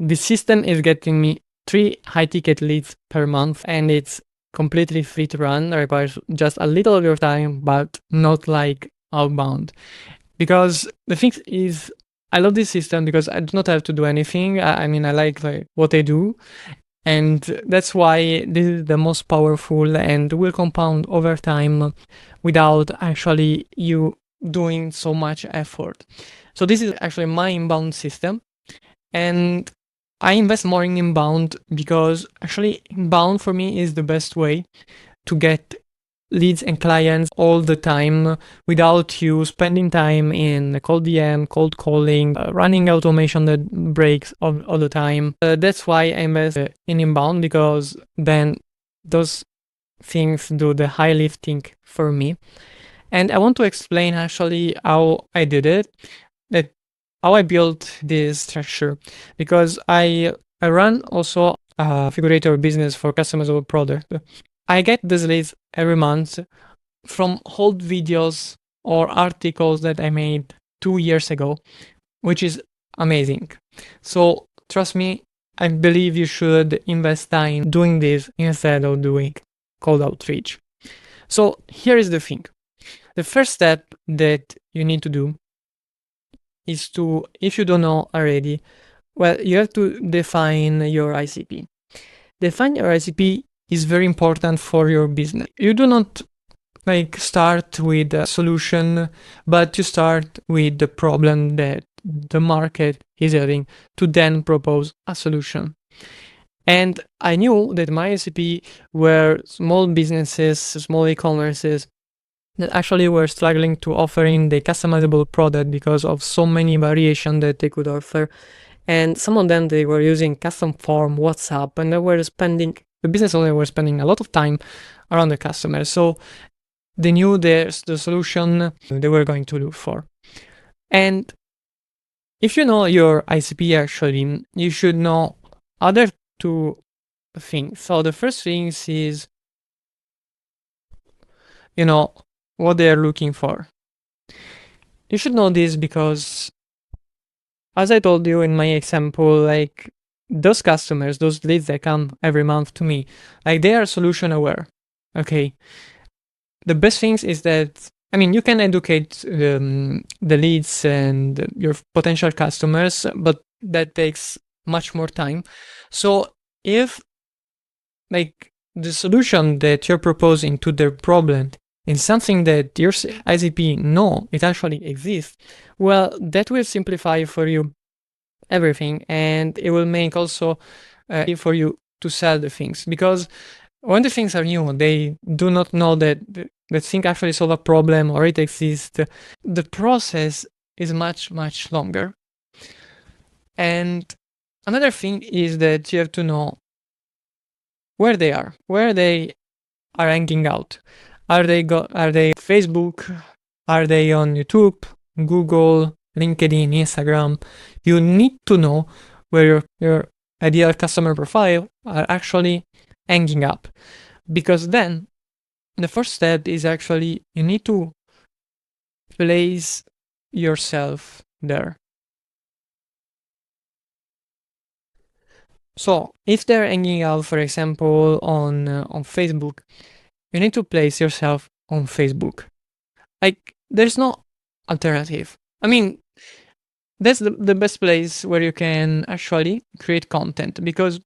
the system is getting me 3 high ticket leads per month, and it's completely free to run. It requires just a little of your time, but not like outbound. Because the thing is, I love this system because I do not have to do anything. I mean, I like what I do. And that's why this is the most powerful and will compound over time without actually you doing so much effort. So this is actually my inbound system. And I invest more in inbound because actually inbound for me is the best way to get leads and clients all the time without you spending time in cold DM, cold calling, running automation that breaks all the time. That's why I invest in inbound, because then those things do the high lifting for me. And I want to explain actually how I did it, that how I built this structure, because I run also a configurator business for customizable product. I get these leads every month from old videos or articles that I made 2 years ago, which is amazing. So trust me, I believe you should invest time doing this instead of doing cold outreach. So here is the thing. The first step that you need to do is to, if you don't know already, well, you have to define your ICP. Define your ICP is very important for your business. You do not start with a solution, but you start with the problem that the market is having to then propose a solution. And I knew that my ICP were small businesses, small e-commerces that actually were struggling to offering the customizable product because of so many variations that they could offer. And some of them, they were using custom form, WhatsApp, and the business owners were spending a lot of time around the customer. So they knew there's the solution they were going to look for. And if you know your ICP, actually, you should know other 2 things. So the first thing is, what they are looking for. You should know this because, as I told you in my example, those customers, those leads that come every month to me, they are solution aware. Okay. The best things is that, you can educate the leads and your potential customers, but that takes much more time. So if the solution that you're proposing to their problem is something that your ICP know it actually exists, well, that will simplify for you everything, and it will make also for you to sell the things, because when the things are new, they do not know that the thing actually solve a problem or it exists. The process is much, much longer. And another thing is that you have to know where they are hanging out. Are they Facebook? Are they on YouTube, Google, LinkedIn, Instagram? You need to know where your ideal customer profile are actually hanging up, because then the first step is actually you need to place yourself there. So if they're hanging out, for example, on Facebook, you need to place yourself on Facebook. There's no alternative. That's the best place where you can actually create content, because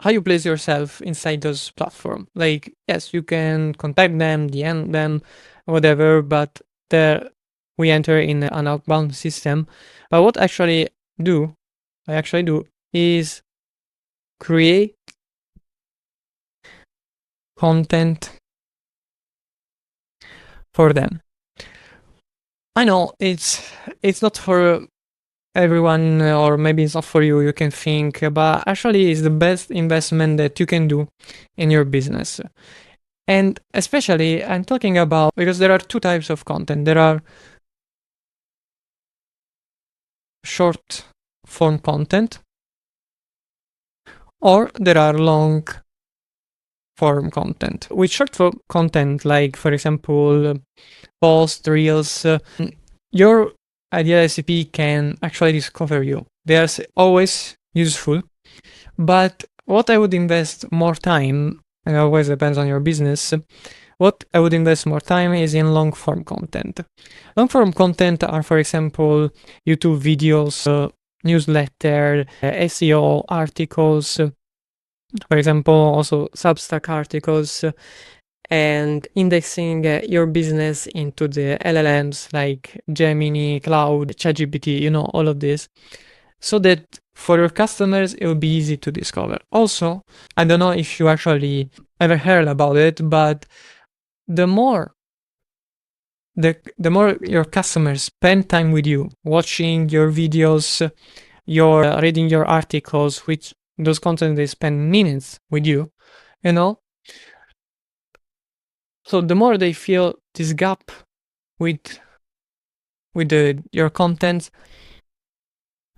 how you place yourself inside those platforms. Yes, you can contact them, DM them, whatever, but there we enter in an outbound system. But what I actually do is create content for them. I know it's not for everyone, or maybe it's not for you, you can think, but actually it's the best investment that you can do in your business. And especially I'm talking about, because there are 2 types of content. There are short form content, or there are long form content. With short form content, for example, posts, reels, your ideal ICP can actually discover you. There's always useful. But what I would invest more time, and it always depends on your business, what I would invest more time is in long form content. Long form content are, for example, YouTube videos, newsletter, SEO articles, for example, also Substack articles, and indexing your business into the LLMs like Gemini, Cloud, ChatGPT, all of this, so that for your customers it will be easy to discover. Also, I don't know if you actually ever heard about it, but the more your customers spend time with you, watching your videos, reading your articles, which those content they spend minutes with you, so the more they feel this gap with your content,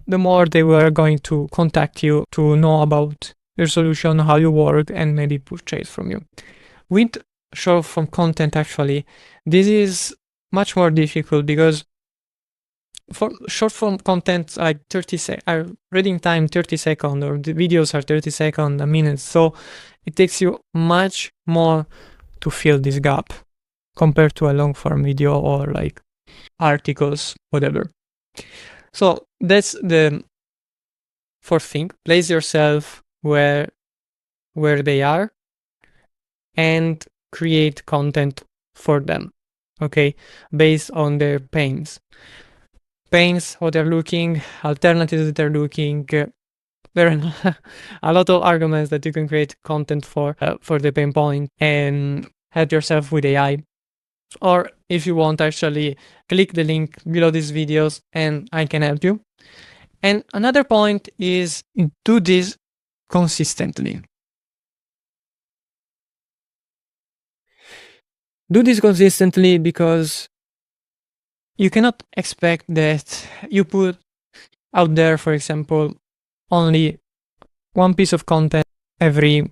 the more they were going to contact you to know about your solution, how you work, and maybe purchase from you. With short form content, actually, this is much more difficult because for short form content, like 30 seconds, reading time 30 seconds, or the videos are 30 seconds, a minute. So it takes you much more to fill this gap compared to a long form video or like articles, whatever. So that's the fourth thing. Place yourself where they are and create content for them, okay, based on their pains, what they're looking, alternatives that they're looking. There are a lot of arguments that you can create content for the pain point, and help yourself with AI. Or if you want, actually click the link below these videos and I can help you. And another point is do this consistently. Do this consistently because you cannot expect that you put out there, for example, only one piece of content every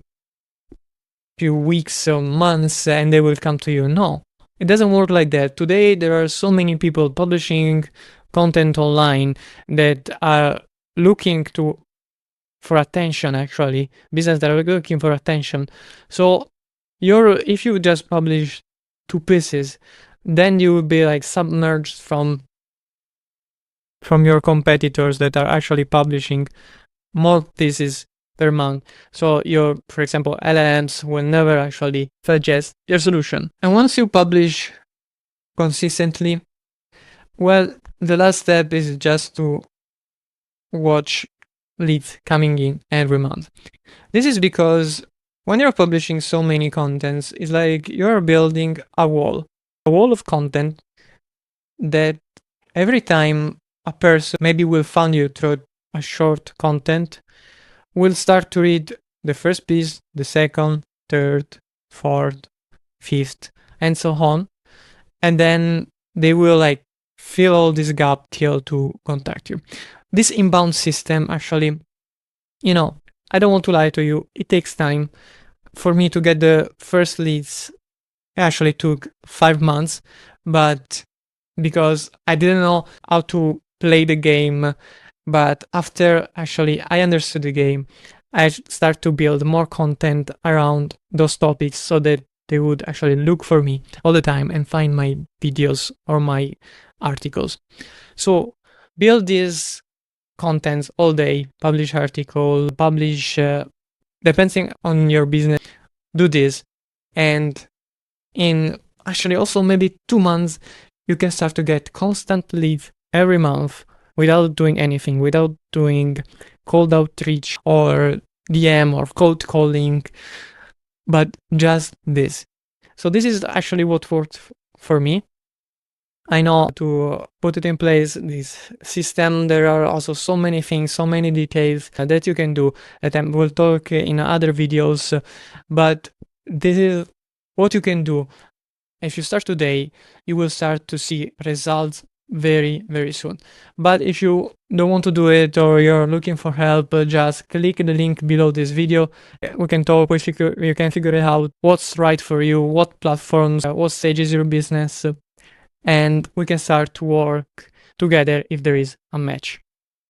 few weeks or months and they will come to you. No, it doesn't work like that. Today, there are so many people publishing content online that are looking for attention, actually, business that are looking for attention. So if you just publish 2 pieces, then you will be like submerged from your competitors that are actually publishing more pieces per month. So for example, LLMs will never actually suggest your solution. And once you publish consistently, well, the last step is just to watch leads coming in every month. This is because when you're publishing so many contents, it's like you're building a wall of content that every time a person maybe will find you through a short content, will start to read the first piece, the second, third, fourth, fifth, and so on. And then they will like fill all this gap till to contact you. This inbound system actually, I don't want to lie to you, it takes time. For me to get the first leads, it actually took 5 months, but because I didn't know how to play the game. But after actually I understood the game, I start to build more content around those topics so that they would actually look for me all the time and find my videos or my articles. So build these contents all day, publish article, depending on your business, do this. And in actually also maybe 2 months, you can start to get constant leads every month without doing anything, without doing cold outreach or DM or cold calling, but just this. So this is actually what worked for me. I know to put it in place, this system, there are also so many things, so many details that you can do that I will talk in other videos, but this is what you can do. If you start today, you will start to see results very, very soon. But if you don't want to do it or you're looking for help, just click the link below this video. We can talk, you can figure it out what's right for you, what platforms, what stage is your business, and we can start to work together if there is a match.